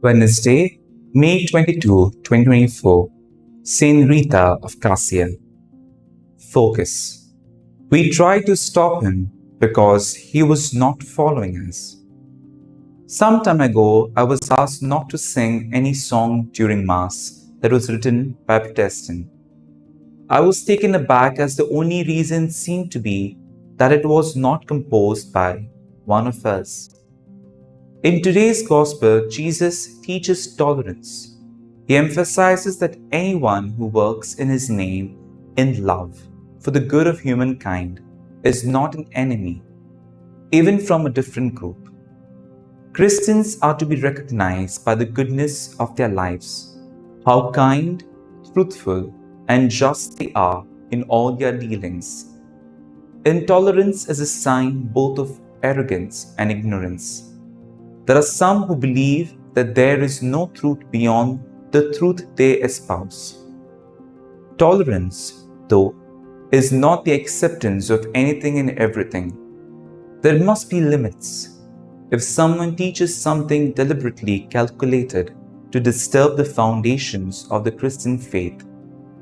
Wednesday, May 22, 2024, Saint Rita of Cassia. Focus. We tried to stop him because he was not following us. Some time ago, I was asked not to sing any song during Mass that was written by a Protestant. I was taken aback as the only reason seemed to be that it was not composed by one of us. In today's Gospel, Jesus teaches tolerance. He emphasizes that anyone who works in His name in love for the good of humankind is not an enemy, even from a different group. Christians are to be recognized by the goodness of their lives, how kind, truthful, and just they are in all their dealings. Intolerance is a sign both of arrogance and ignorance. There are some who believe that there is no truth beyond the truth they espouse. Tolerance, though, is not the acceptance of anything and everything. There must be limits. If someone teaches something deliberately calculated to disturb the foundations of the Christian faith,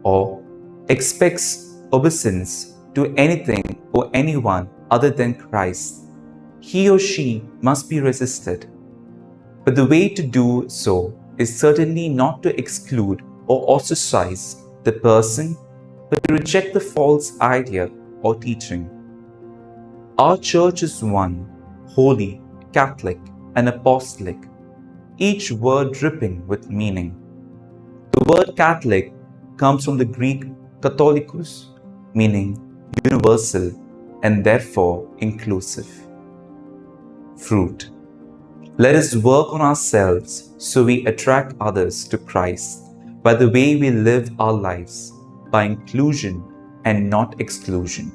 or expects obeisance to anything or anyone other than Christ, he or she must be resisted. But the way to do so is certainly not to exclude or ostracize the person, but to reject the false idea or teaching. Our church is one, holy, Catholic, and apostolic, each word dripping with meaning. The word Catholic comes from the Greek katholikos, meaning universal and therefore inclusive. Fruit. Let us work on ourselves so we attract others to Christ by the way we live our lives, by inclusion and not exclusion.